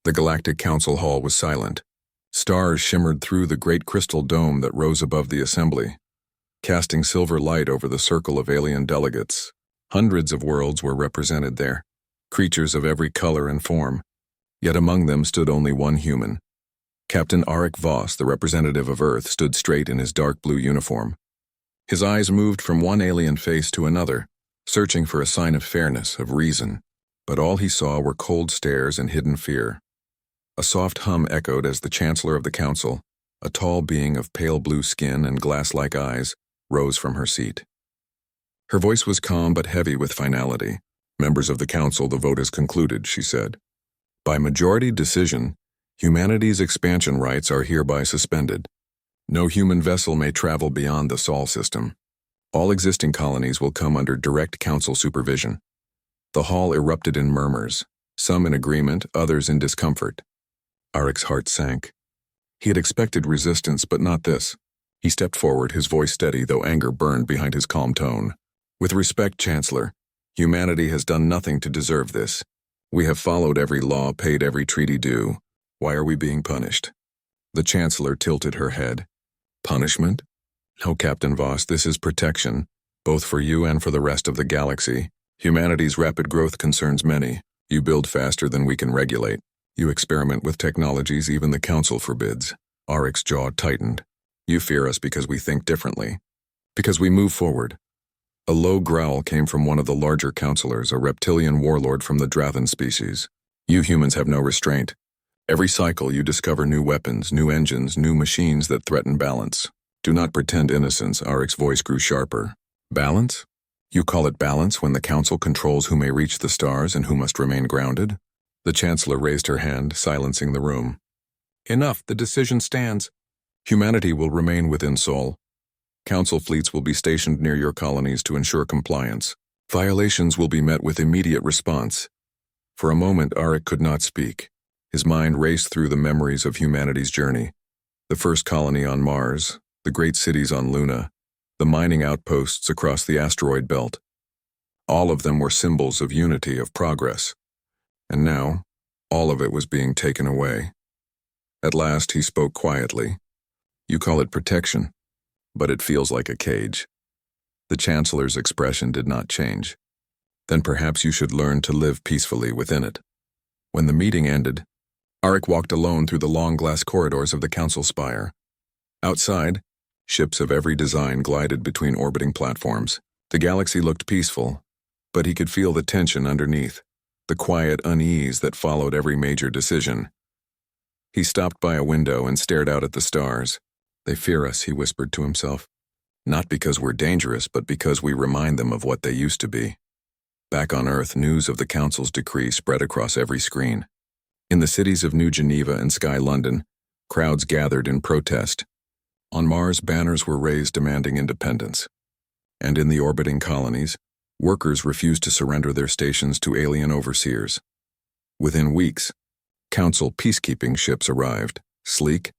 The Galactic Council Hall was silent. Stars shimmered through the great crystal dome that rose above the assembly, casting silver light over the circle of alien delegates. Hundreds of worlds were represented there, creatures of every color and form. Yet among them stood only one human. Captain Arik Voss, the representative of Earth, stood straight in his dark blue uniform. His eyes moved from one alien face to another, searching for a sign of fairness, of reason. But all he saw were cold stares and hidden fear. A soft hum echoed as the Chancellor of the Council, a tall being of pale blue skin and glass-like eyes, rose from her seat. Her voice was calm but heavy with finality. "Members of the Council, the vote is concluded," she said. "By majority decision, humanity's expansion rights are hereby suspended. No human vessel may travel beyond the Sol system. All existing colonies will come under direct Council supervision." The hall erupted in murmurs, some in agreement, others in discomfort. Arik's heart sank. He had expected resistance, but not this. He stepped forward, his voice steady, though anger burned behind his calm tone. "With respect, Chancellor, humanity has done nothing to deserve this. We have followed every law, paid every treaty due. Why are we being punished?" The Chancellor tilted her head. "Punishment? No, Captain Voss, this is protection, both for you and for the rest of the galaxy. Humanity's rapid growth concerns many. You build faster than we can regulate. You experiment with technologies even the Council forbids." Arik's jaw tightened. "You fear us because we think differently. Because we move forward." A low growl came from one of the larger counselors, a reptilian warlord from the Drathan species. "You humans have no restraint. Every cycle you discover new weapons, new engines, new machines that threaten balance. Do not pretend innocence." Arik's voice grew sharper. "Balance? You call it balance when the Council controls who may reach the stars and who must remain grounded?" The Chancellor raised her hand, silencing the room. "Enough, the decision stands. Humanity will remain within Sol. Council fleets will be stationed near your colonies to ensure compliance. Violations will be met with immediate response." For a moment, Arik could not speak. His mind raced through the memories of humanity's journey. The first colony on Mars, the great cities on Luna, the mining outposts across the asteroid belt. All of them were symbols of unity, of progress. And now, all of it was being taken away. At last, he spoke quietly. "You call it protection, but it feels like a cage." The Chancellor's expression did not change. "Then perhaps you should learn to live peacefully within it." When the meeting ended, Arik walked alone through the long glass corridors of the Council spire. Outside, ships of every design glided between orbiting platforms. The galaxy looked peaceful, but he could feel the tension underneath, the quiet unease that followed every major decision. He stopped by a window and stared out at the stars. "They fear us," he whispered to himself. "Not because we're dangerous, but because we remind them of what they used to be." Back on Earth, news of the Council's decree spread across every screen. In the cities of New Geneva and Sky London, crowds gathered in protest. On Mars, banners were raised demanding independence. And in the orbiting colonies, workers refused to surrender their stations to alien overseers. Within weeks, Council peacekeeping ships arrived, sleek,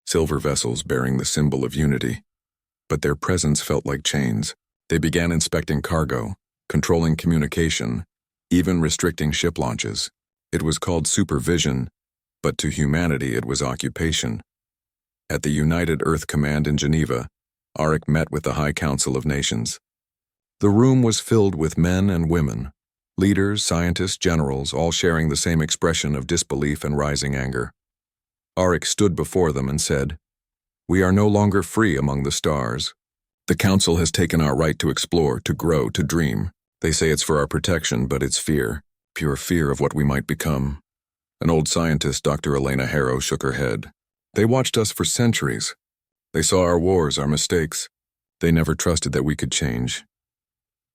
silver vessels bearing the symbol of unity. But their presence felt like chains. They began inspecting cargo, controlling communication, even restricting ship launches. It was called supervision, but to humanity it was occupation. At the United Earth Command in Geneva, Arik met with the High Council of Nations. The room was filled with men and women, leaders, scientists, generals, all sharing the same expression of disbelief and rising anger. Arik stood before them and said, "We are no longer free among the stars. The Council has taken our right to explore, to grow, to dream. They say it's for our protection, but it's fear, pure fear of what we might become." An old scientist, Dr. Elena Harrow, shook her head. "They watched us for centuries. They saw our wars, our mistakes. They never trusted that we could change."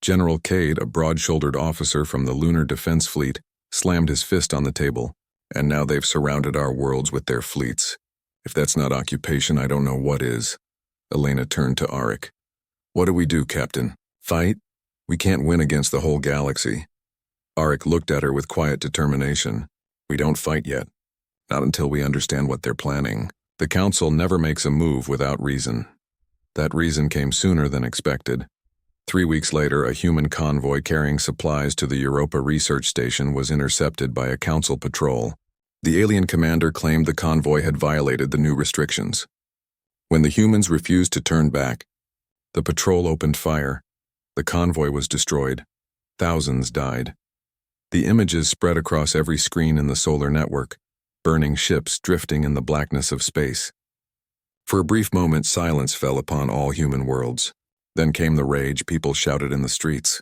General Cade, a broad-shouldered officer from the Lunar Defense Fleet, slammed his fist on the table. "And now they've surrounded our worlds with their fleets. If that's not occupation, I don't know what is." Elena turned to Arik. "What do we do, Captain? Fight? We can't win against the whole galaxy." Arik looked at her with quiet determination. "We don't fight yet. Not until we understand what they're planning. The Council never makes a move without reason." That reason came sooner than expected. 3 weeks later, a human convoy carrying supplies to the Europa Research Station was intercepted by a Council patrol. The alien commander claimed the convoy had violated the new restrictions. When the humans refused to turn back, the patrol opened fire. The convoy was destroyed. Thousands died. The images spread across every screen in the solar network, burning ships drifting in the blackness of space. For a brief moment, silence fell upon all human worlds. Then came the rage. People shouted in the streets.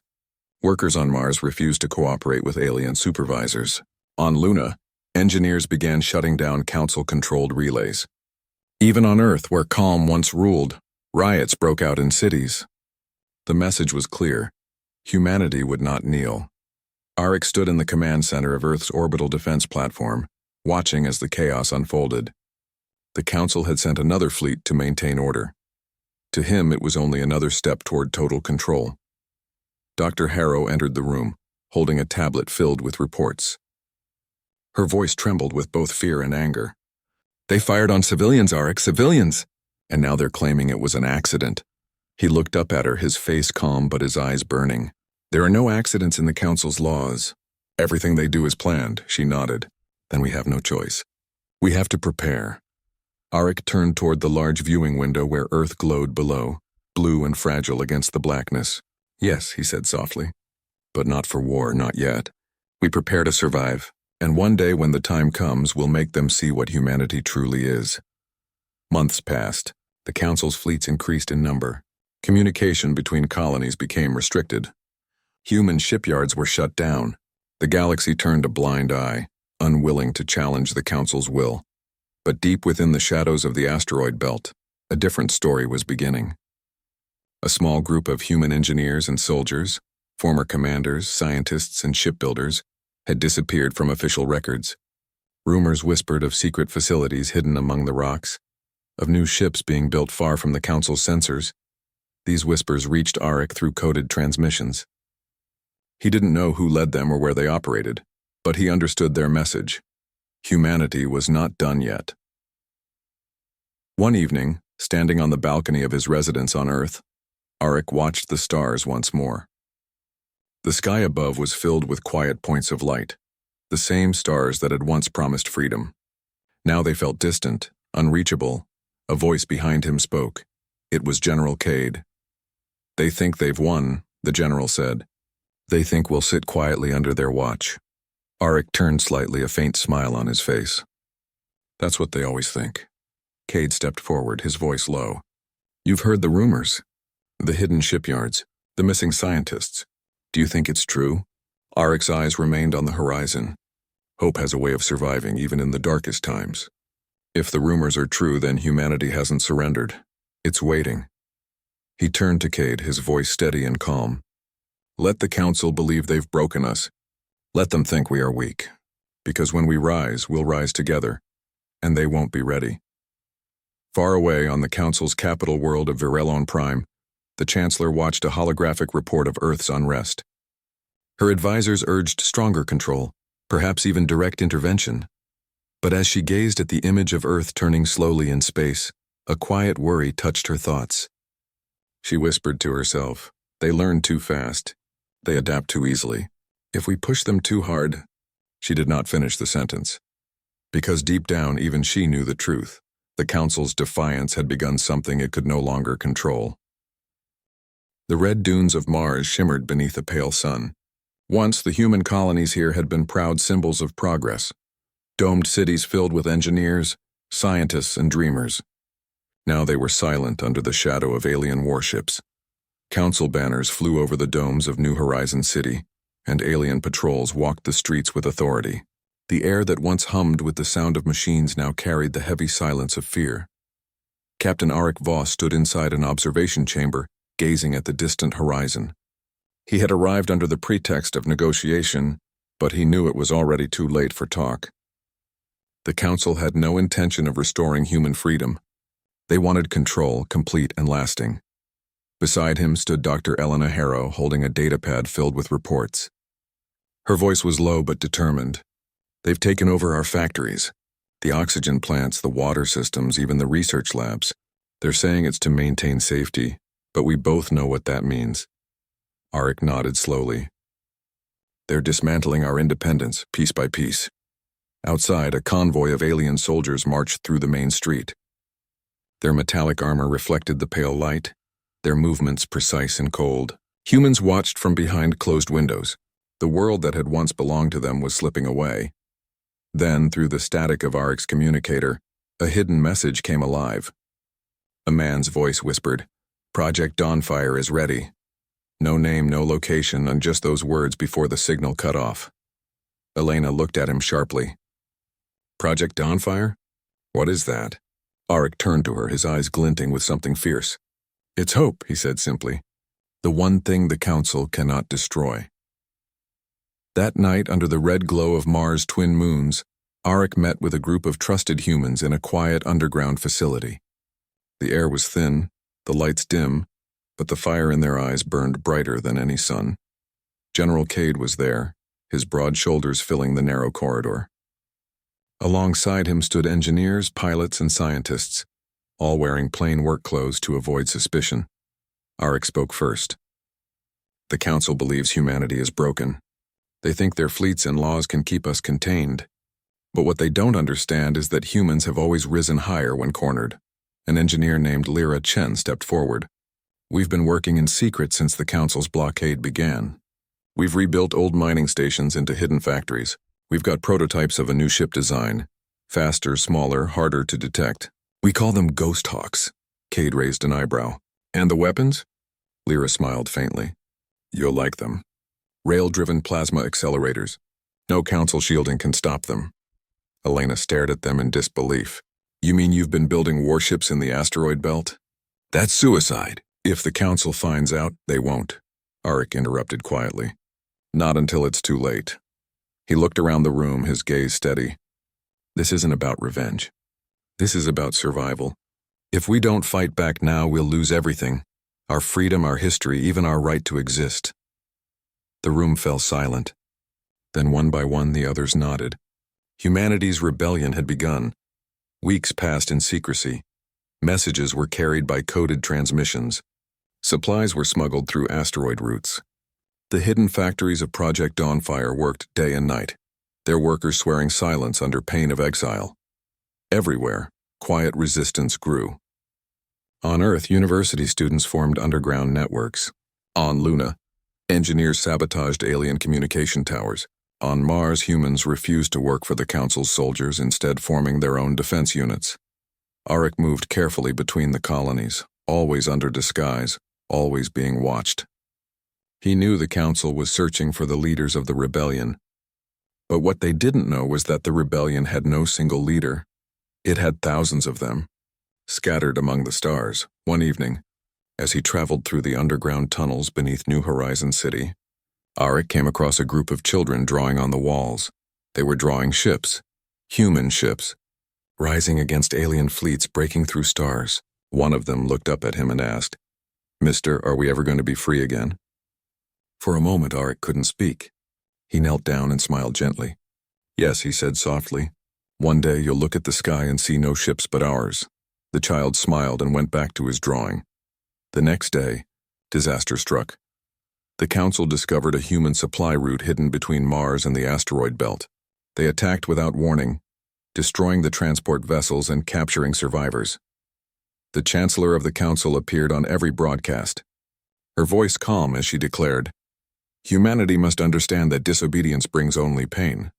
Workers on Mars refused to cooperate with alien supervisors. On Luna, engineers began shutting down council-controlled relays. Even on Earth, where calm once ruled, riots broke out in cities. The message was clear. Humanity would not kneel. Arik stood in the command center of Earth's orbital defense platform, watching as the chaos unfolded. The Council had sent another fleet to maintain order. To him, it was only another step toward total control. Dr. Harrow entered the room, holding a tablet filled with reports. Her voice trembled with both fear and anger. "They fired on civilians, Arik, civilians! And now they're claiming it was an accident." He looked up at her, his face calm but his eyes burning. "There are no accidents in the Council's laws. Everything they do is planned," she nodded. "Then we have no choice. We have to prepare." Arik turned toward the large viewing window where Earth glowed below, blue and fragile against the blackness. "Yes," he said softly. "But not for war, not yet. We prepare to survive, and one day when the time comes, we'll make them see what humanity truly is." Months passed. The Council's fleets increased in number. Communication between colonies became restricted. Human shipyards were shut down. The galaxy turned a blind eye, unwilling to challenge the Council's will. But deep within the shadows of the asteroid belt, a different story was beginning. A small group of human engineers and soldiers, former commanders, scientists, and shipbuilders, had disappeared from official records. Rumors whispered of secret facilities hidden among the rocks, of new ships being built far from the Council's sensors. These whispers reached Arik through coded transmissions. He didn't know who led them or where they operated, but he understood their message. Humanity was not done yet. One evening, standing on the balcony of his residence on Earth, Arik watched the stars once more. The sky above was filled with quiet points of light, the same stars that had once promised freedom. Now they felt distant, unreachable. A voice behind him spoke. It was General Cade. "They think they've won," the general said. "They think we'll sit quietly under their watch." Arik turned slightly, a faint smile on his face. "That's what they always think." Cade stepped forward, his voice low. "You've heard the rumors. The hidden shipyards, the missing scientists. Do you think it's true?" Arik's eyes remained on the horizon. Hope has a way of surviving even in the darkest times. If the rumors are true, then humanity hasn't surrendered. It's waiting. He turned to Cade, his voice steady and calm. "Let the Council believe they've broken us. Let them think we are weak. Because when we rise, we'll rise together, and they won't be ready." Far away on the Council's capital world of Virelon Prime, the Chancellor watched a holographic report of Earth's unrest. Her advisors urged stronger control, perhaps even direct intervention. But as she gazed at the image of Earth turning slowly in space, a quiet worry touched her thoughts. She whispered to herself, "They learn too fast. They adapt too easily. If we push them too hard..." She did not finish the sentence. Because deep down, even she knew the truth. The Council's defiance had begun something it could no longer control. The red dunes of Mars shimmered beneath a pale sun. Once, the human colonies here had been proud symbols of progress. Domed cities filled with engineers, scientists, and dreamers. Now they were silent under the shadow of alien warships. Council banners flew over the domes of New Horizon City, and alien patrols walked the streets with authority. The air that once hummed with the sound of machines now carried the heavy silence of fear. Captain Arik Voss stood inside an observation chamber, gazing at the distant horizon. He had arrived under the pretext of negotiation, but he knew it was already too late for talk. The Council had no intention of restoring human freedom. They wanted control, complete and lasting. Beside him stood Dr. Elena Harrow, holding a datapad filled with reports. Her voice was low but determined. "They've taken over our factories, the oxygen plants, the water systems, even the research labs. They're saying it's to maintain safety, but we both know what that means." Arik nodded slowly. "They're dismantling our independence, piece by piece." Outside, a convoy of alien soldiers marched through the main street. Their metallic armor reflected the pale light, their movements precise and cold. Humans watched from behind closed windows. The world that had once belonged to them was slipping away. Then, through the static of Aric's communicator, a hidden message came alive. A man's voice whispered, "Project Dawnfire is ready." No name, no location, and just those words before the signal cut off. Elena looked at him sharply. "Project Dawnfire? What is that?" Aric turned to her, his eyes glinting with something fierce. "It's hope," he said simply. "The one thing the Council cannot destroy." That night, under the red glow of Mars' twin moons, Aric met with a group of trusted humans in a quiet underground facility. The air was thin, the lights dim, but the fire in their eyes burned brighter than any sun. General Cade was there, his broad shoulders filling the narrow corridor. Alongside him stood engineers, pilots, and scientists, all wearing plain work clothes to avoid suspicion. Aric spoke first. "The Council believes humanity is broken. They think their fleets and laws can keep us contained. But what they don't understand is that humans have always risen higher when cornered." An engineer named Lyra Chen stepped forward. "We've been working in secret since the Council's blockade began. We've rebuilt old mining stations into hidden factories. We've got prototypes of a new ship design. Faster, smaller, harder to detect. We call them Ghost Hawks." Cade raised an eyebrow. "And the weapons?" Lyra smiled faintly. "You'll like them. Rail-driven plasma accelerators. No Council shielding can stop them." Elena stared at them in disbelief. "You mean you've been building warships in the asteroid belt?" "That's suicide. If the Council finds out, they won't," Aric interrupted quietly. "Not until it's too late." He looked around the room, his gaze steady. "This isn't about revenge. This is about survival. If we don't fight back now, we'll lose everything. Our freedom, our history, even our right to exist." The room fell silent. Then one by one the others nodded. Humanity's rebellion had begun. Weeks passed in secrecy. Messages were carried by coded transmissions. Supplies were smuggled through asteroid routes. The hidden factories of Project Dawnfire worked day and night, their workers swearing silence under pain of exile. Everywhere, quiet resistance grew. On Earth, university students formed underground networks. On Luna, engineers sabotaged alien communication towers. On Mars, humans refused to work for the Council's soldiers, instead forming their own defense units. Aric moved carefully between the colonies, always under disguise, always being watched. He knew the Council was searching for the leaders of the rebellion. But what they didn't know was that the rebellion had no single leader. It had thousands of them, scattered among the stars. One evening, as he traveled through the underground tunnels beneath New Horizon City, Aric came across a group of children drawing on the walls. They were drawing ships, human ships, rising against alien fleets breaking through stars. One of them looked up at him and asked, "Mister, are we ever going to be free again?" For a moment, Aric couldn't speak. He knelt down and smiled gently. "Yes," he said softly. "One day you'll look at the sky and see no ships but ours." The child smiled and went back to his drawing. The next day, disaster struck. The Council discovered a human supply route hidden between Mars and the asteroid belt. They attacked without warning, destroying the transport vessels and capturing survivors. The Chancellor of the Council appeared on every broadcast, her voice calm as she declared, "Humanity must understand that disobedience brings only pain.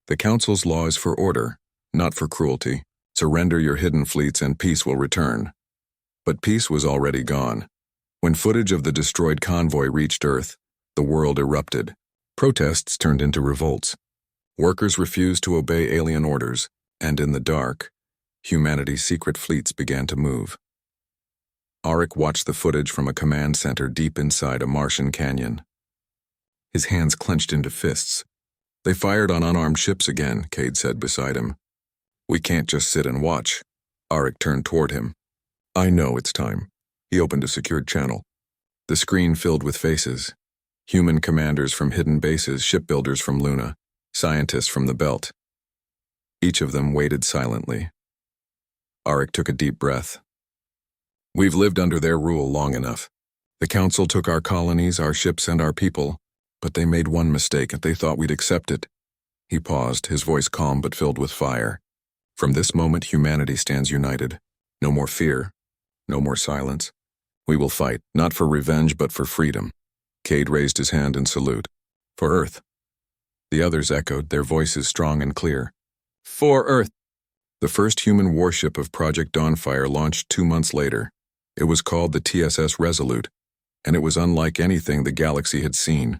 The Council's law is for order, not for cruelty. Surrender your hidden fleets and peace will return." But peace was already gone. When footage of the destroyed convoy reached Earth, the world erupted. Protests turned into revolts. Workers refused to obey alien orders, and in the dark, humanity's secret fleets began to move. Aric watched the footage from a command center deep inside a Martian canyon. His hands clenched into fists. "They fired on unarmed ships again," Cade said beside him. "We can't just sit and watch." Aric turned toward him. "I know it's time." He opened a secured channel. The screen filled with faces. Human commanders from hidden bases, shipbuilders from Luna, scientists from the belt. Each of them waited silently. Aric took a deep breath. "We've lived under their rule long enough. The Council took our colonies, our ships, and our people, but they made one mistake and they thought we'd accept it. He paused, his voice calm but filled with fire. From this moment, humanity stands united. No more fear. No more silence. We will fight, not for revenge but for freedom. Cade raised his hand in salute. For Earth. The others echoed, their voices strong and clear. For Earth. The first human warship of Project Dawnfire launched 2 months later. It was called the TSS Resolute, and it was unlike anything the galaxy had seen.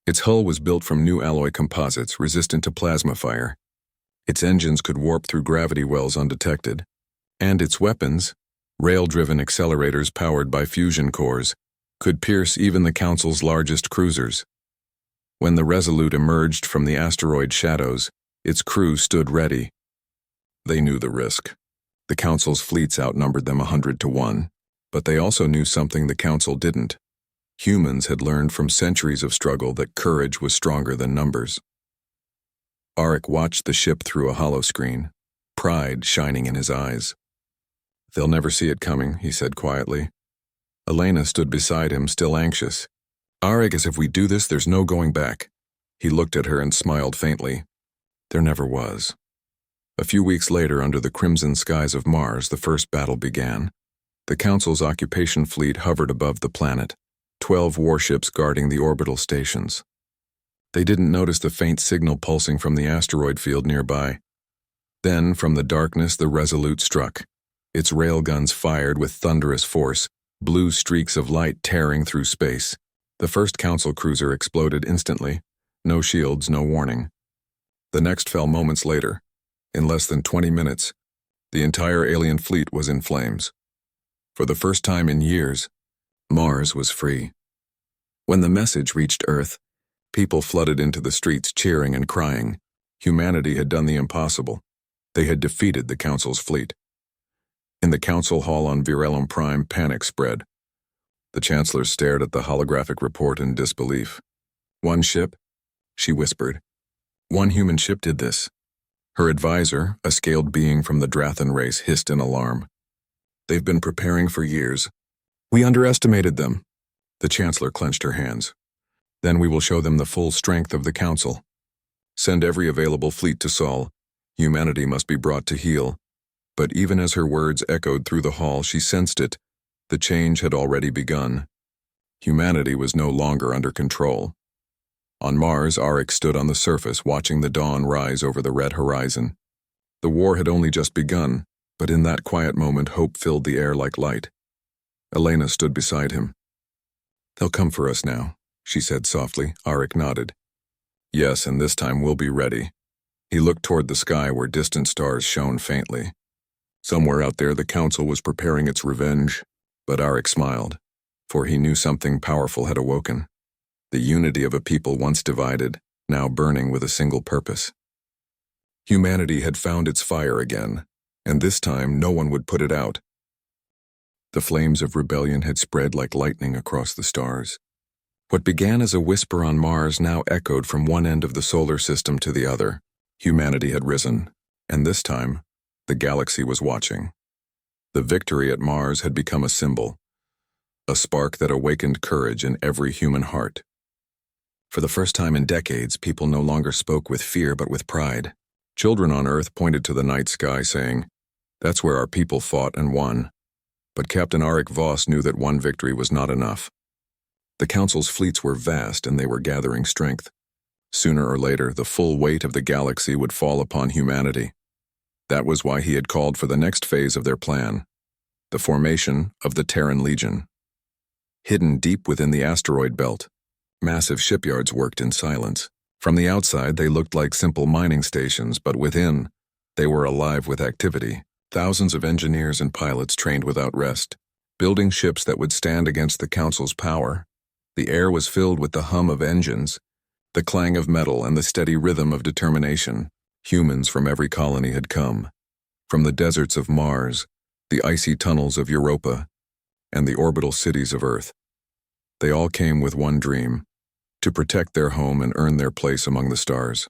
Its hull was built from new alloy composites resistant to plasma fire. Its engines could warp through gravity wells undetected. And its weapons, rail-driven accelerators powered by fusion cores, could pierce even the Council's largest cruisers. When the Resolute emerged from the asteroid shadows, its crew stood ready. They knew the risk. The Council's fleets outnumbered them 100 to 1, but they also knew something the Council didn't. Humans had learned from centuries of struggle that courage was stronger than numbers. Arik watched the ship through a holoscreen, pride shining in his eyes. They'll never see it coming, he said quietly. Elena stood beside him, still anxious. Arik, as if we do this, there's no going back. He looked at her and smiled faintly. There never was. A few weeks later, under the crimson skies of Mars, the first battle began. The Council's occupation fleet hovered above the planet, 12 warships guarding the orbital stations. They didn't notice the faint signal pulsing from the asteroid field nearby. Then, from the darkness, the Resolute struck. Its railguns fired with thunderous force, blue streaks of light tearing through space. The first Council cruiser exploded instantly. No shields, no warning. The next fell moments later. In less than 20 minutes, the entire alien fleet was in flames. For the first time in years, Mars was free. When the message reached Earth, people flooded into the streets cheering and crying. Humanity had done the impossible. They had defeated the Council's fleet. In the Council Hall on Prime, panic spread. The Chancellor stared at the holographic report in disbelief. One ship? She whispered. One human ship did this. Her advisor, a scaled being from the Drathan race, hissed in alarm. They've been preparing for years. We underestimated them. The Chancellor clenched her hands. Then we will show them the full strength of the Council. Send every available fleet to Sol. Humanity must be brought to heel. But even as her words echoed through the hall, she sensed it. The change had already begun. Humanity was no longer under control. On Mars, Arik stood on the surface, watching the dawn rise over the red horizon. The war had only just begun, but in that quiet moment, hope filled the air like light. Elena stood beside him. They'll come for us now, she said softly. Arik nodded. Yes, and this time we'll be ready. He looked toward the sky where distant stars shone faintly. Somewhere out there, the Council was preparing its revenge, but Arik smiled, for he knew something powerful had awoken. The unity of a people once divided, now burning with a single purpose. Humanity had found its fire again, and this time no one would put it out. The flames of rebellion had spread like lightning across the stars. What began as a whisper on Mars now echoed from one end of the solar system to the other. Humanity had risen, and this time, the galaxy was watching. The victory at Mars had become a symbol, a spark that awakened courage in every human heart. For the first time in decades, people no longer spoke with fear but with pride. Children on Earth pointed to the night sky saying, "That's where our people fought and won." But Captain Arik Voss knew that one victory was not enough. The Council's fleets were vast and they were gathering strength. Sooner or later, the full weight of the galaxy would fall upon humanity. That was why he had called for the next phase of their plan, the formation of the Terran Legion. Hidden deep within the asteroid belt, massive shipyards worked in silence. From the outside, they looked like simple mining stations, but within, they were alive with activity. Thousands of engineers and pilots trained without rest, building ships that would stand against the Council's power. The air was filled with the hum of engines, the clang of metal, and the steady rhythm of determination. Humans from every colony had come, from the deserts of Mars, the icy tunnels of Europa, and the orbital cities of Earth. They all came with one dream, to protect their home and earn their place among the stars.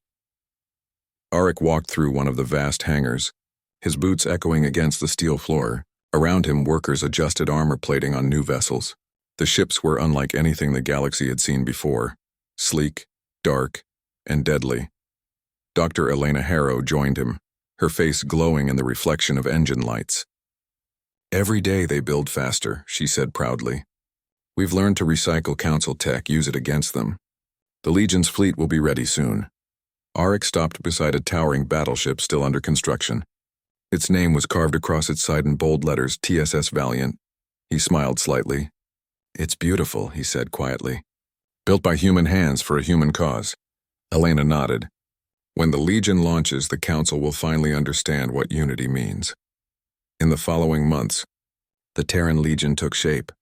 Arik walked through one of the vast hangars, his boots echoing against the steel floor. Around him, workers adjusted armor plating on new vessels. The ships were unlike anything the galaxy had seen before, sleek, dark, and deadly. Dr. Elena Harrow joined him, her face glowing in the reflection of engine lights. "Every day they build faster," she said proudly. "We've learned to recycle Council tech, use it against them. The Legion's fleet will be ready soon." Auric stopped beside a towering battleship still under construction. Its name was carved across its side in bold letters, TSS Valiant. He smiled slightly. "It's beautiful," he said quietly. "Built by human hands for a human cause." Elena nodded. "When the Legion launches, the Council will finally understand what unity means." In the following months, the Terran Legion took shape.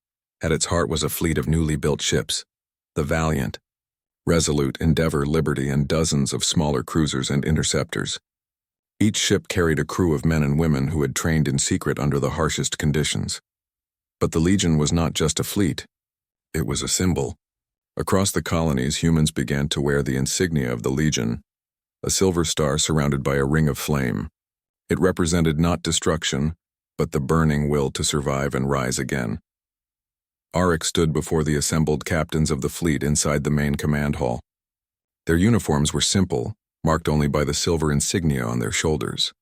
At its heart was a fleet of newly built ships, the Valiant, Resolute, Endeavor, Liberty, and dozens of smaller cruisers and interceptors. Each ship carried a crew of men and women who had trained in secret under the harshest conditions. But the Legion was not just a fleet. It was a symbol. Across the colonies, humans began to wear the insignia of the Legion, a silver star surrounded by a ring of flame. It represented not destruction, but the burning will to survive and rise again. Auric stood before the assembled captains of the fleet inside the main command hall. Their uniforms were simple, marked only by the silver insignia on their shoulders.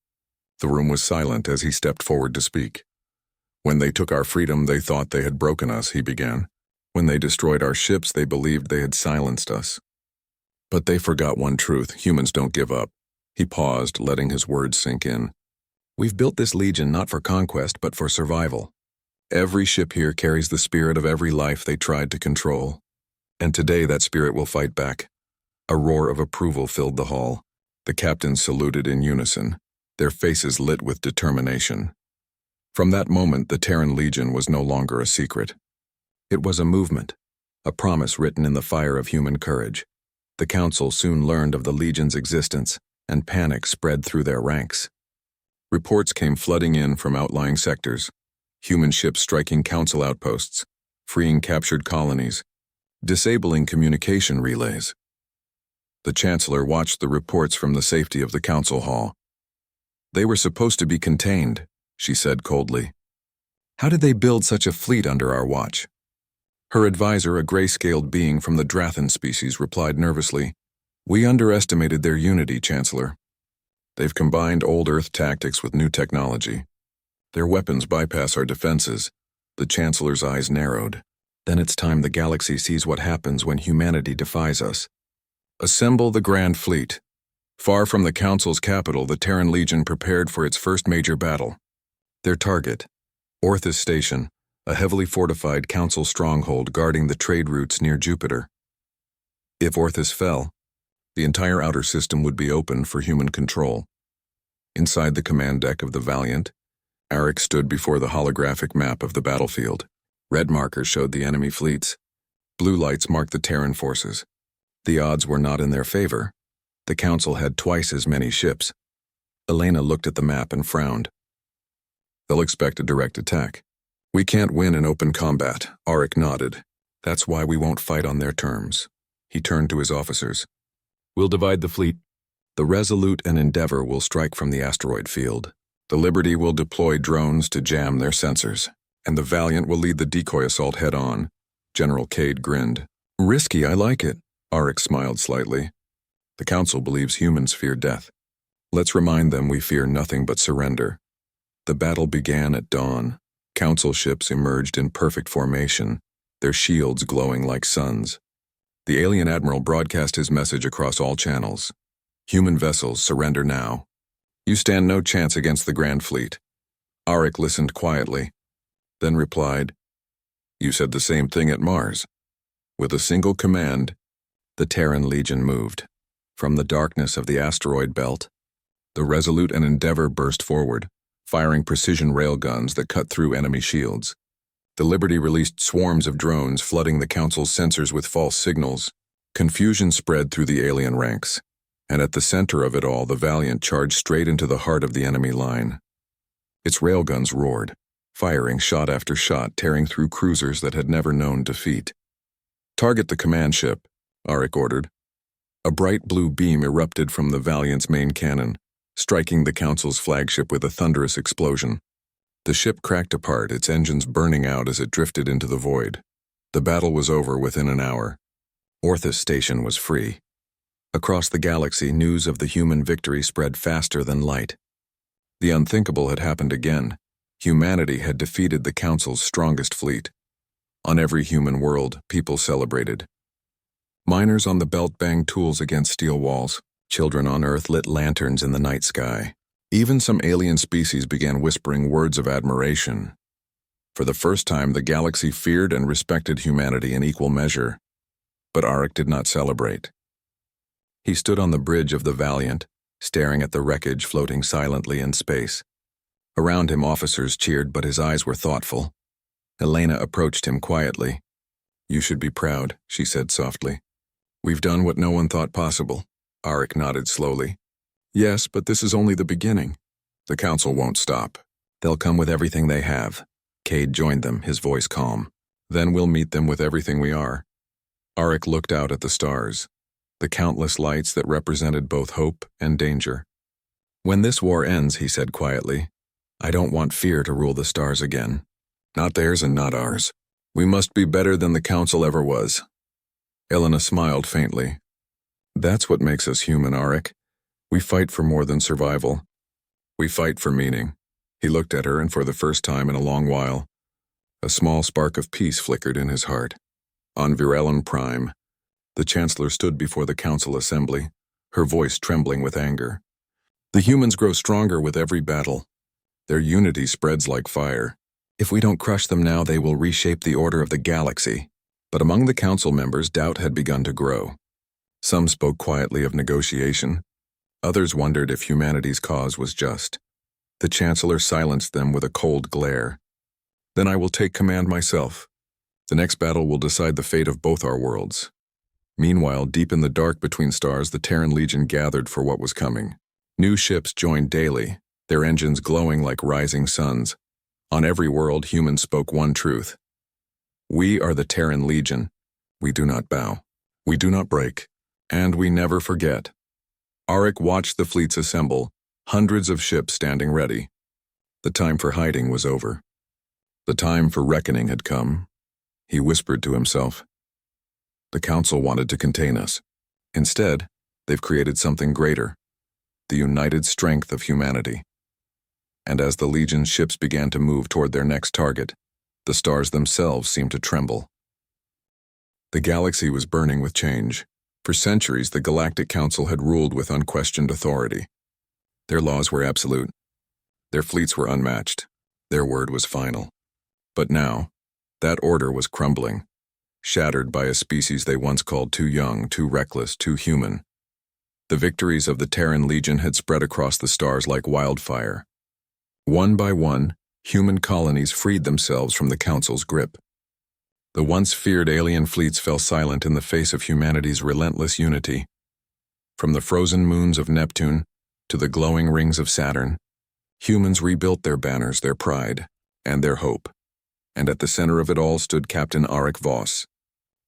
The room was silent as he stepped forward to speak. "When they took our freedom, they thought they had broken us," he began. "When they destroyed our ships, they believed they had silenced us. But they forgot one truth: humans don't give up." He paused, letting his words sink in. "We've built this Legion not for conquest, but for survival. Every ship here carries the spirit of every life they tried to control. And today that spirit will fight back." A roar of approval filled the hall. The captains saluted in unison, their faces lit with determination. From that moment, the Terran Legion was no longer a secret. It was a movement, a promise written in the fire of human courage. The Council soon learned of the Legion's existence, and panic spread through their ranks. Reports came flooding in from outlying sectors, human ships striking Council outposts, freeing captured colonies, disabling communication relays. The Chancellor watched the reports from the safety of the Council hall. "They were supposed to be contained," she said coldly. "How did they build such a fleet under our watch?" Her advisor, a gray-scaled being from the Drathan species, replied nervously, "We underestimated their unity, Chancellor. They've combined old Earth tactics with new technology. Their weapons bypass our defenses." The Chancellor's eyes narrowed. "Then it's time the galaxy sees what happens when humanity defies us. Assemble the Grand Fleet." Far from the Council's capital, the Terran Legion prepared for its first major battle. Their target, Orthis Station, a heavily fortified Council stronghold guarding the trade routes near Jupiter. If Orthis fell, the entire outer system would be open for human control. Inside the command deck of the Valiant, Auric stood before the holographic map of the battlefield. Red markers showed the enemy fleets. Blue lights marked the Terran forces. The odds were not in their favor. The Council had twice as many ships. Elena looked at the map and frowned. "They'll expect a direct attack. We can't win in open combat," Auric nodded. "That's why we won't fight on their terms." He turned to his officers. "We'll divide the fleet. The Resolute and Endeavor will strike from the asteroid field. The Liberty will deploy drones to jam their sensors, and the Valiant will lead the decoy assault head-on." General Cade grinned. "Risky, I like it." Auric smiled slightly. "The Council believes humans fear death. Let's remind them we fear nothing but surrender." The battle began at dawn. Council ships emerged in perfect formation, their shields glowing like suns. The alien admiral broadcast his message across all channels. "Human vessels, surrender now. You stand no chance against the Grand Fleet." Auric listened quietly, then replied, "You said the same thing at Mars." With a single command, the Terran Legion moved. From the darkness of the asteroid belt, the Resolute and Endeavor burst forward, firing precision railguns that cut through enemy shields. The Liberty released swarms of drones, flooding the Council's sensors with false signals. Confusion spread through the alien ranks, and at the center of it all, the Valiant charged straight into the heart of the enemy line. Its railguns roared, firing shot after shot, tearing through cruisers that had never known defeat. "Target the command ship," Auric ordered. A bright blue beam erupted from the Valiant's main cannon, striking the Council's flagship with a thunderous explosion. The ship cracked apart, its engines burning out as it drifted into the void. The battle was over within an hour. Orthis Station was free. Across the galaxy, news of the human victory spread faster than light. The unthinkable had happened again. Humanity had defeated the Council's strongest fleet. On every human world, people celebrated. Miners on the belt banged tools against steel walls. Children on Earth lit lanterns in the night sky. Even some alien species began whispering words of admiration. For the first time, the galaxy feared and respected humanity in equal measure. But Arik did not celebrate. He stood on the bridge of the Valiant, staring at the wreckage floating silently in space. Around him, officers cheered, but his eyes were thoughtful. Elena approached him quietly. "You should be proud," she said softly. "We've done what no one thought possible." Arik nodded slowly. "Yes, but this is only the beginning. The Council won't stop. They'll come with everything they have." Cade joined them, his voice calm. "Then we'll meet them with everything we are." Arik looked out at the stars, the countless lights that represented both hope and danger. "When this war ends," he said quietly, "I don't want fear to rule the stars again. Not theirs and not ours. We must be better than the Council ever was." Elena smiled faintly. "That's what makes us human, Arik. We fight for more than survival. We fight for meaning." He looked at her, and for the first time in a long while, a small spark of peace flickered in his heart. On GalacticPrime, the Chancellor stood before the Council assembly, her voice trembling with anger. "The humans grow stronger with every battle. Their unity spreads like fire. If we don't crush them now, they will reshape the order of the galaxy." But among the Council members, doubt had begun to grow. Some spoke quietly of negotiation. Others wondered if humanity's cause was just. The Chancellor silenced them with a cold glare. "Then I will take command myself. The next battle will decide the fate of both our worlds." Meanwhile, deep in the dark between stars, the Terran Legion gathered for what was coming. New ships joined daily, their engines glowing like rising suns. On every world, humans spoke one truth. "We are the Terran Legion. We do not bow. We do not break. And we never forget." Arik watched the fleets assemble, hundreds of ships standing ready. The time for hiding was over. The time for reckoning had come. He whispered to himself. The Council wanted to contain us. Instead, they've created something greater, the united strength of humanity. And as the Legion's ships began to move toward their next target, the stars themselves seemed to tremble. The galaxy was burning with change. For centuries, the Galactic Council had ruled with unquestioned authority. Their laws were absolute. Their fleets were unmatched. Their word was final. But now, that order was crumbling, shattered by a species they once called too young, too reckless, too human. The victories of the Terran Legion had spread across the stars like wildfire. One by one, human colonies freed themselves from the Council's grip. The once feared alien fleets fell silent in the face of humanity's relentless unity. From the frozen moons of Neptune to the glowing rings of Saturn, humans rebuilt their banners, their pride, and their hope. And at the center of it all stood Captain Arik Voss,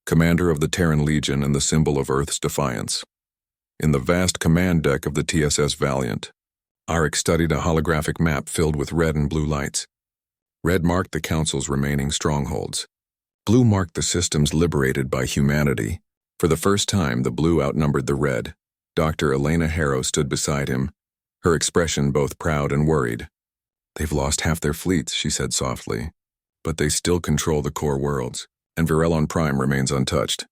commander of the Terran Legion and the symbol of Earth's defiance. In the vast command deck of the TSS Valiant, Arik studied a holographic map filled with red and blue lights. Red marked the Council's remaining strongholds. Blue marked the systems liberated by humanity. For the first time, the blue outnumbered the red. Dr. Elena Harrow stood beside him, her expression both proud and worried. "They've lost half their fleets," she said softly. "But they still control the core worlds, and GalacticPrime remains untouched."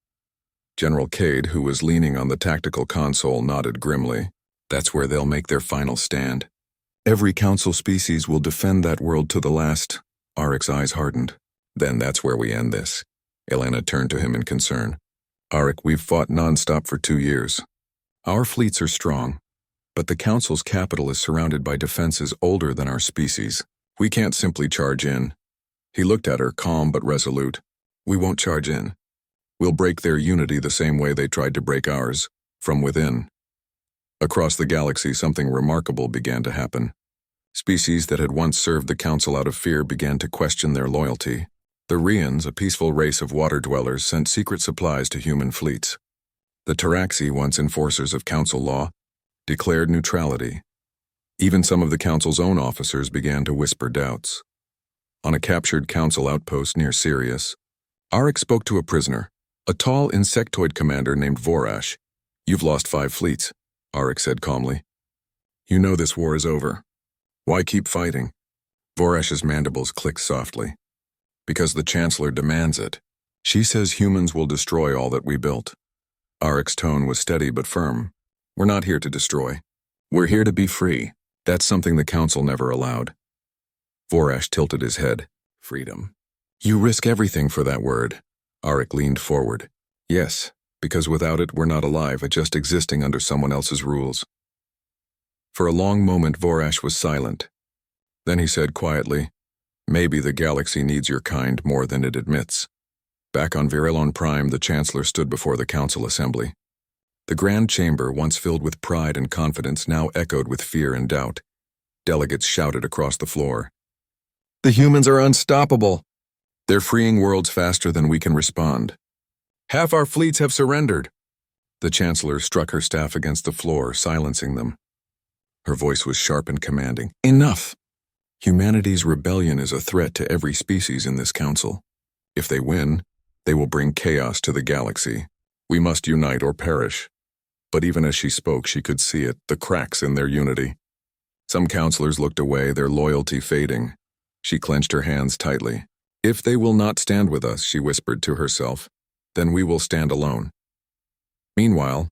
General Cade, who was leaning on the tactical console, nodded grimly. "That's where they'll make their final stand. Every Council species will defend that world to the last." Arik's eyes hardened. "Then that's where we end this." Elena turned to him in concern. "Arik, we've fought nonstop for 2 years. Our fleets are strong, but the Council's capital is surrounded by defenses older than our species. We can't simply charge in." He looked at her, calm but resolute. "We won't charge in. We'll break their unity the same way they tried to break ours, from within." Across the galaxy, something remarkable began to happen. Species that had once served the Council out of fear began to question their loyalty. The Rians, a peaceful race of water dwellers, sent secret supplies to human fleets. The Taraxi, once enforcers of Council law, declared neutrality. Even some of the Council's own officers began to whisper doubts. On a captured Council outpost near Sirius, Arik spoke to a prisoner, a tall insectoid commander named Vorash. You've lost 5 fleets, Arik said calmly. You know this war is over. Why keep fighting? Voresh's mandibles clicked softly. Because the Chancellor demands it. She says humans will destroy all that we built. Arik's tone was steady but firm. We're not here to destroy. We're here to be free. That's something the Council never allowed. Voresh tilted his head. Freedom. You risk everything for that word. Arik leaned forward. Yes, because without it we're not alive, just existing under someone else's rules. For a long moment Voresh was silent. Then he said quietly, Maybe the galaxy needs your kind more than it admits. Back on GalacticPrime, the Chancellor stood before the Council Assembly. The Grand Chamber, once filled with pride and confidence, now echoed with fear and doubt. Delegates shouted across the floor. The humans are unstoppable. They're freeing worlds faster than we can respond. Half our fleets have surrendered. The Chancellor struck her staff against the floor, silencing them. Her voice was sharp and commanding. Enough! Humanity's rebellion is a threat to every species in this council. If they win, they will bring chaos to the galaxy. We must unite or perish. But even as she spoke, she could see it, the cracks in their unity. Some counselors looked away, their loyalty fading. She clenched her hands tightly. If they will not stand with us, she whispered to herself, then we will stand alone. Meanwhile,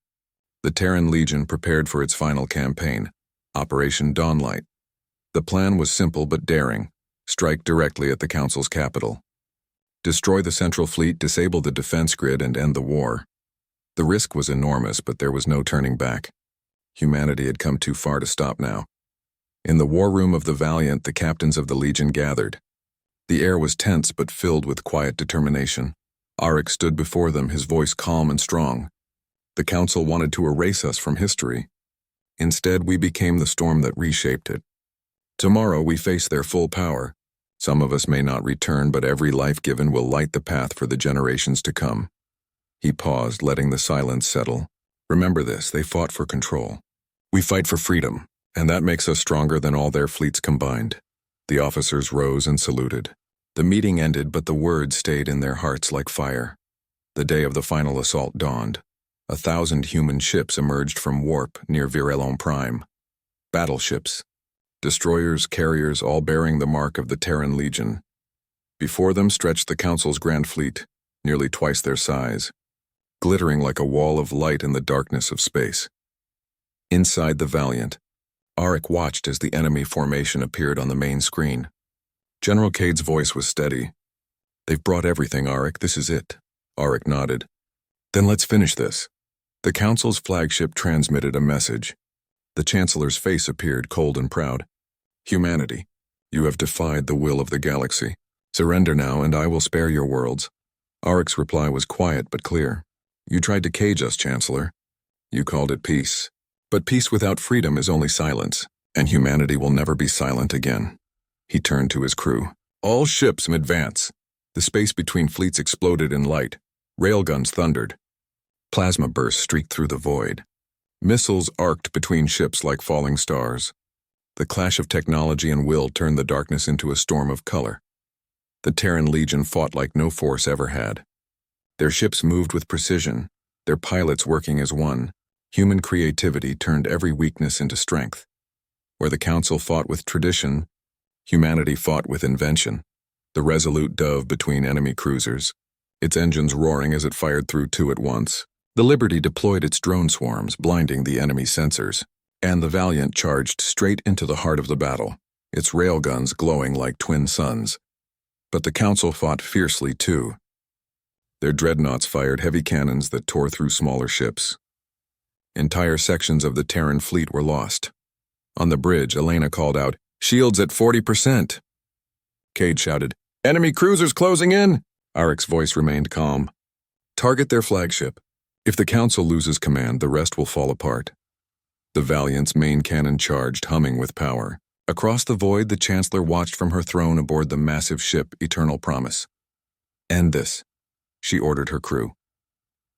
the Terran Legion prepared for its final campaign, Operation Dawnlight. The plan was simple but daring. Strike directly at the Council's capital. Destroy the Central Fleet, disable the defense grid, and end the war. The risk was enormous, but there was no turning back. Humanity had come too far to stop now. In the war room of the Valiant, the captains of the Legion gathered. The air was tense but filled with quiet determination. Arik stood before them, his voice calm and strong. The Council wanted to erase us from history. Instead, we became the storm that reshaped it. Tomorrow we face their full power. Some of us may not return, but every life given will light the path for the generations to come. He paused, letting the silence settle. Remember this, they fought for control. We fight for freedom, and that makes us stronger than all their fleets combined. The officers rose and saluted. The meeting ended, but the words stayed in their hearts like fire. The day of the final assault dawned. 1,000 human ships emerged from warp near GalacticPrime. Battleships. Destroyers, carriers, all bearing the mark of the Terran Legion. Before them stretched the Council's Grand Fleet, nearly twice their size, glittering like a wall of light in the darkness of space. Inside the Valiant, Arik watched as the enemy formation appeared on the main screen. General Cade's voice was steady. They've brought everything, Arik, this is it. Arik nodded. Then let's finish this. The Council's flagship transmitted a message. The Chancellor's face appeared cold and proud. Humanity, you have defied the will of the galaxy. Surrender now, and I will spare your worlds. Arik's reply was quiet but clear. You tried to cage us, Chancellor. You called it peace. But peace without freedom is only silence, and humanity will never be silent again. He turned to his crew. All ships advance. The space between fleets exploded in light. Railguns thundered. Plasma bursts streaked through the void. Missiles arced between ships like falling stars. The clash of technology and will turned the darkness into a storm of color. The Terran Legion fought like no force ever had. Their ships moved with precision, their pilots working as one. Human creativity turned every weakness into strength. Where the Council fought with tradition, humanity fought with invention. The Resolute dove between enemy cruisers, its engines roaring as it fired through 2 at once. The Liberty deployed its drone swarms, blinding the enemy sensors, and the Valiant charged straight into the heart of the battle, its railguns glowing like twin suns. But the Council fought fiercely too. Their dreadnoughts fired heavy cannons that tore through smaller ships. Entire sections of the Terran fleet were lost. On the bridge, Elena called out, "Shields at 40%. Cade shouted, "Enemy cruisers closing in!" Arik's voice remained calm. "Target their flagship. If the Council loses command, the rest will fall apart." The Valiant's main cannon charged, humming with power. Across the void, the Chancellor watched from her throne aboard the massive ship Eternal Promise. "End this," she ordered her crew.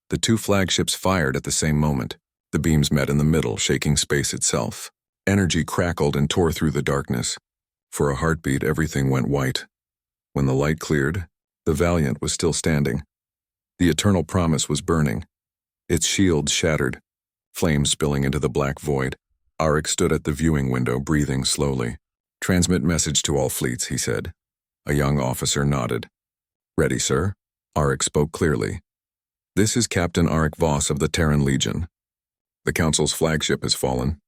The 2 flagships fired at the same moment. The beams met in the middle, shaking space itself. Energy crackled and tore through the darkness. For a heartbeat, everything went white. When the light cleared, the Valiant was still standing. The Eternal Promise was burning. Its shields shattered. flames spilling into the black void. Arik stood at the viewing window, breathing slowly. "Transmit message to all fleets," he said. A young officer nodded. "Ready, sir?" Arik spoke clearly. "This is Captain Arik Voss of the Terran Legion. The Council's flagship has fallen.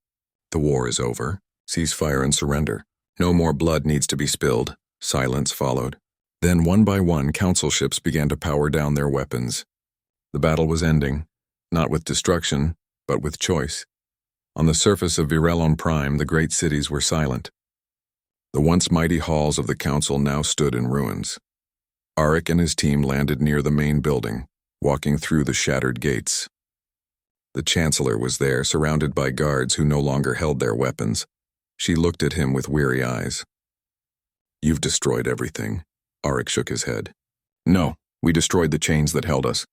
The war is over. Ceasefire and surrender. No more blood needs to be spilled." Silence followed. Then one by one, Council ships began to power down their weapons. The battle was ending, not with destruction, but with choice. On the surface of ViewRelon-Prime, the great cities were silent. The once mighty halls of the Council now stood in ruins. Arik and his team landed near the main building, walking through the shattered gates. The Chancellor was there, surrounded by guards who no longer held their weapons. She looked at him with weary eyes. "You've destroyed everything." Arik shook his head. "No, we destroyed the chains that held us.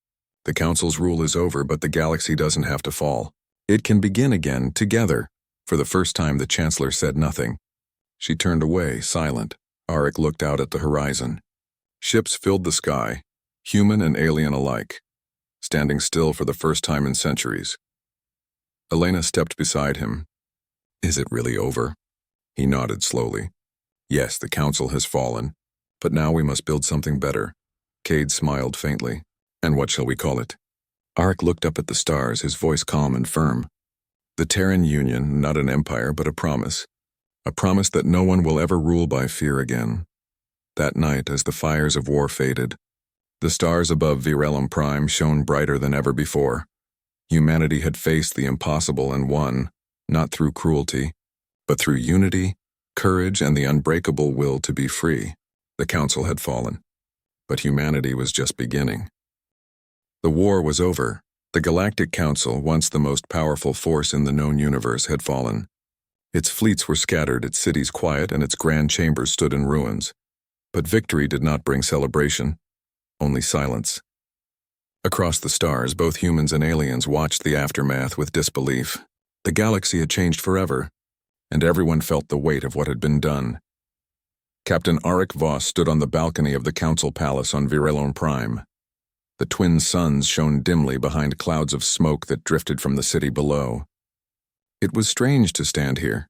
The Council's rule is over, but the galaxy doesn't have to fall. It can begin again, together." For the first time, the Chancellor said nothing. She turned away, silent. Arik looked out at the horizon. Ships filled the sky, human and alien alike, standing still for the first time in centuries. Elena stepped beside him. "Is it really over?" He nodded slowly. "Yes, the Council has fallen, but now we must build something better." Cade smiled faintly. "And what shall we call it?" Arik looked up at the stars, his voice calm and firm. "The Terran Union, not an empire, but a promise. A promise that no one will ever rule by fear again." That night, as the fires of war faded, the stars above ViewRelon-Prime shone brighter than ever before. Humanity had faced the impossible and won, not through cruelty, but through unity, courage, and the unbreakable will to be free. The Council had fallen, but humanity was just beginning. The war was over. The Galactic Council, once the most powerful force in the known universe, had fallen. Its fleets were scattered, its cities quiet, and its grand chambers stood in ruins. But victory did not bring celebration, only silence. Across the stars, both humans and aliens watched the aftermath with disbelief. The galaxy had changed forever, and everyone felt the weight of what had been done. Captain Arik Voss stood on the balcony of the Council Palace on ViewRelon-Prime. The twin suns shone dimly behind clouds of smoke that drifted from the city below. It was strange to stand here,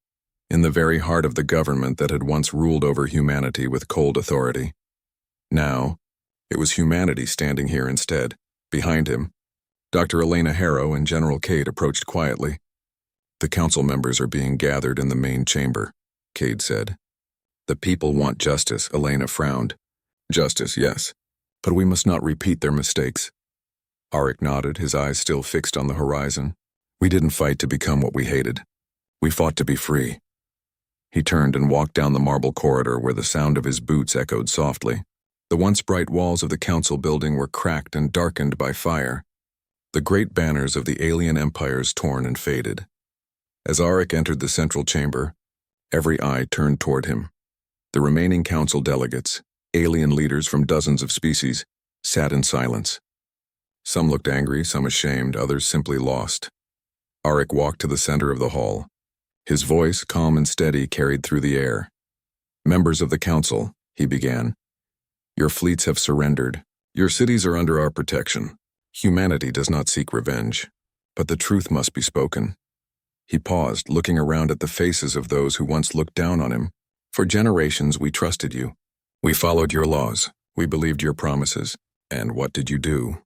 in the very heart of the government that had once ruled over humanity with cold authority. Now, it was humanity standing here instead. Behind him, Dr. Elena Harrow and General Cade approached quietly. "The Council members are being gathered in the main chamber," Cade said. "The people want justice," Elena frowned. "Justice, yes, but we must not repeat their mistakes." Arik nodded, his eyes still fixed on the horizon. "We didn't fight to become what we hated. We fought to be free." He turned and walked down the marble corridor where the sound of his boots echoed softly. The once bright walls of the Council building were cracked and darkened by fire. The great banners of the alien empires torn and faded. As Arik entered the central chamber, every eye turned toward him. The remaining Council delegates, alien leaders from dozens of species, sat in silence. Some looked angry, some ashamed, others simply lost. Arik walked to the center of the hall. His voice, calm and steady, carried through the air. "Members of the Council," he began, "your fleets have surrendered. Your cities are under our protection. Humanity does not seek revenge, but the truth must be spoken." He paused, looking around at the faces of those who once looked down on him. "For generations we trusted you. We followed your laws. We believed your promises. And what did you do?"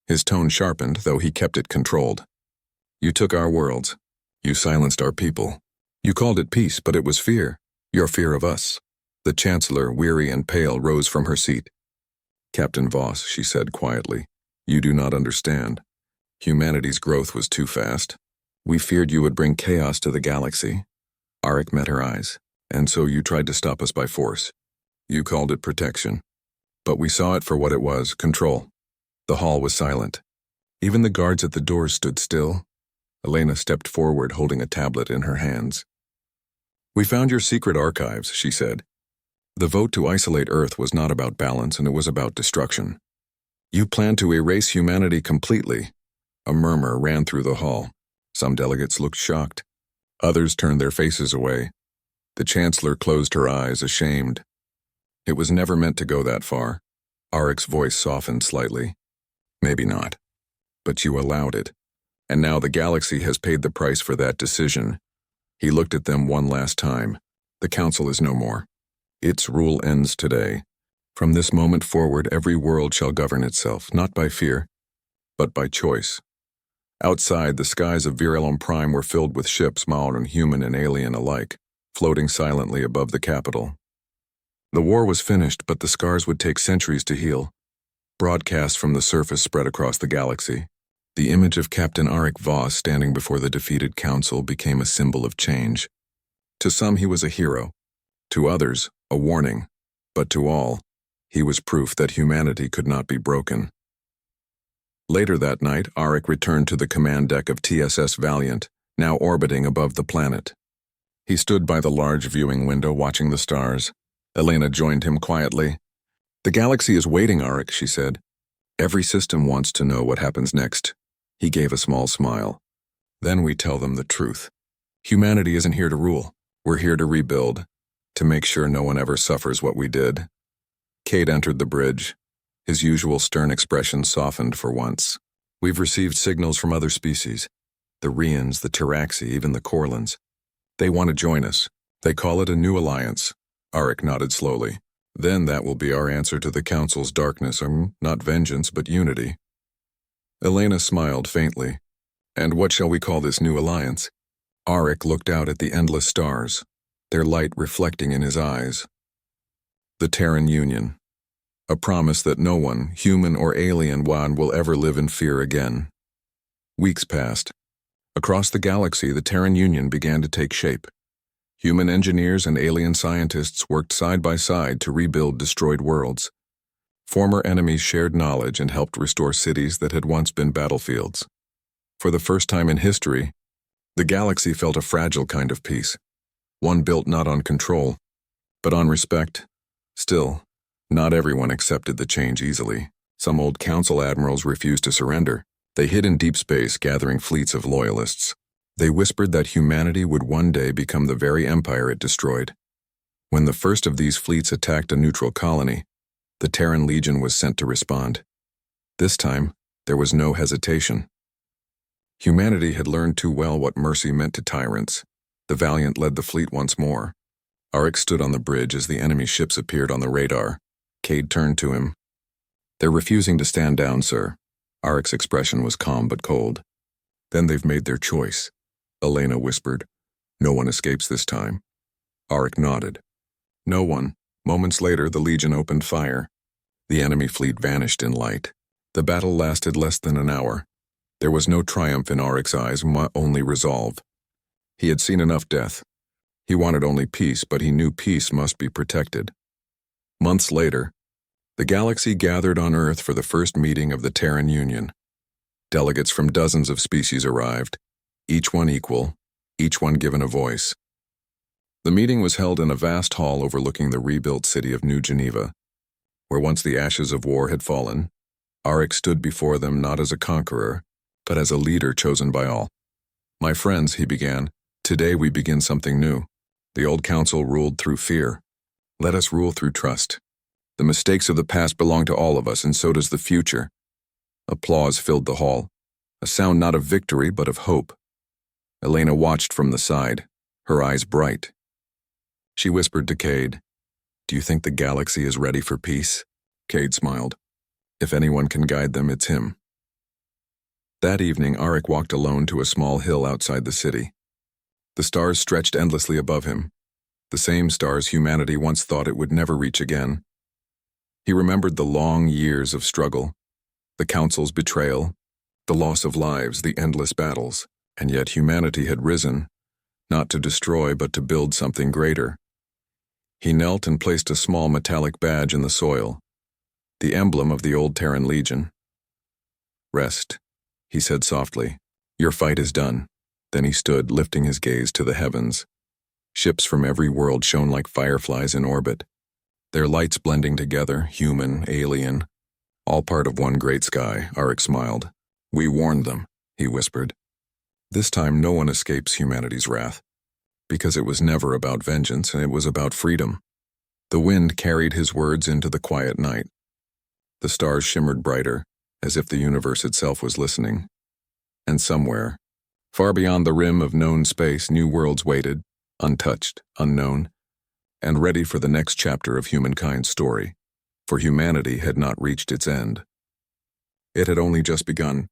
His tone sharpened, though he kept it controlled. "You took our worlds. You silenced our people. You called it peace, but it was fear. Your fear of us." The Chancellor, weary and pale, rose from her seat. "Captain Voss," she said quietly, "you do not understand. Humanity's growth was too fast. We feared you would bring chaos to the galaxy." Arik met her eyes. "And so you tried to stop us by force. You called it protection. But we saw it for what it was, control." The hall was silent. Even the guards at the doors stood still. Elena stepped forward, holding a tablet in her hands. "We found your secret archives," she said. "The vote to isolate Earth was not about balance, and it was about destruction. You planned to erase humanity completely." A murmur ran through the hall. Some delegates looked shocked. Others turned their faces away. The Chancellor closed her eyes, ashamed. "It was never meant to go that far." Arik's voice softened slightly. "Maybe not. But you allowed it. And now the galaxy has paid the price for that decision. He looked at them one last time. The council is no more. Its rule ends today. From this moment forward, every world shall govern itself, not by fear, but by choice. Outside, the skies of Virelum Prime were filled with ships, modern, human, and alien alike, floating silently above the capital. The war was finished, but the scars would take centuries to heal. Broadcasts from the surface spread across the galaxy. The image of Captain Arik Voss standing before the defeated council became a symbol of change. To some, he was a hero. To others, a warning. But to all, he was proof that humanity could not be broken. Later that night, Arik returned to the command deck of TSS Valiant, now orbiting above the planet. He stood by the large viewing window watching the stars. Elena joined him quietly. "The galaxy is waiting, Arik," she said. "Every system wants to know what happens next." He gave a small smile. "Then we tell them the truth. Humanity isn't here to rule. We're here to rebuild, to make sure no one ever suffers what we did." Cade entered the bridge. His usual stern expression softened for once. "We've received signals from other species. The Rians, the Taraxi, even the Corlans. They want to join us. They call it a new alliance." Arik nodded slowly. "Then that will be our answer to the Council's darkness, not vengeance, but unity." Elena smiled faintly. "And what shall we call this new alliance?" Arik looked out at the endless stars, their light reflecting in his eyes. "The Terran Union. A promise that no one, human or alien one, will ever live in fear again." Weeks passed. Across the galaxy, the Terran Union began to take shape. Human engineers and alien scientists worked side by side to rebuild destroyed worlds. Former enemies shared knowledge and helped restore cities that had once been battlefields. For the first time in history, the galaxy felt a fragile kind of peace, one built not on control, but on respect. Still, not everyone accepted the change easily. Some old council admirals refused to surrender. They hid in deep space, gathering fleets of loyalists. They whispered that humanity would one day become the very empire it destroyed. When the first of these fleets attacked a neutral colony, the Terran Legion was sent to respond. This time, there was no hesitation. Humanity had learned too well what mercy meant to tyrants. The Valiant led the fleet once more. Arik stood on the bridge as the enemy ships appeared on the radar. Cade turned to him. "They're refusing to stand down, sir." Arik's expression was calm but cold. "Then they've made their choice," Elena whispered. "No one escapes this time." Arik nodded. "No one." Moments later, the Legion opened fire. The enemy fleet vanished in light. The battle lasted less than an hour. There was no triumph in Arik's eyes, only resolve. He had seen enough death. He wanted only peace, but he knew peace must be protected. Months later, the galaxy gathered on Earth for the first meeting of the Terran Union. Delegates from dozens of species arrived, each one equal, each one given a voice. The meeting was held in a vast hall overlooking the rebuilt city of New Geneva, where once the ashes of war had fallen. Arik stood before them not as a conqueror, but as a leader chosen by all. "My friends," he began, "today we begin something new. The old council ruled through fear. Let us rule through trust. The mistakes of the past belong to all of us, and so does the future." Applause filled the hall, a sound not of victory but of hope. Elena watched from the side, her eyes bright. She whispered to Cade, "Do you think the galaxy is ready for peace?" Cade smiled. "If anyone can guide them, it's him." That evening, Arik walked alone to a small hill outside the city. The stars stretched endlessly above him, the same stars humanity once thought it would never reach again. He remembered the long years of struggle, the Council's betrayal, the loss of lives, the endless battles, and yet humanity had risen, not to destroy but to build something greater. He knelt and placed a small metallic badge in the soil, the emblem of the old Terran Legion. "Rest," he said softly. "Your fight is done." Then he stood, lifting his gaze to the heavens. Ships from every world shone like fireflies in orbit, their lights blending together, human, alien, all part of one great sky. Arik smiled. "We warned them," he whispered. "This time no one escapes humanity's wrath, because it was never about vengeance, and it was about freedom." The wind carried his words into the quiet night. The stars shimmered brighter, as if the universe itself was listening. And somewhere, far beyond the rim of known space, new worlds waited, untouched, unknown, and ready for the next chapter of humankind's story, for humanity had not reached its end. It had only just begun.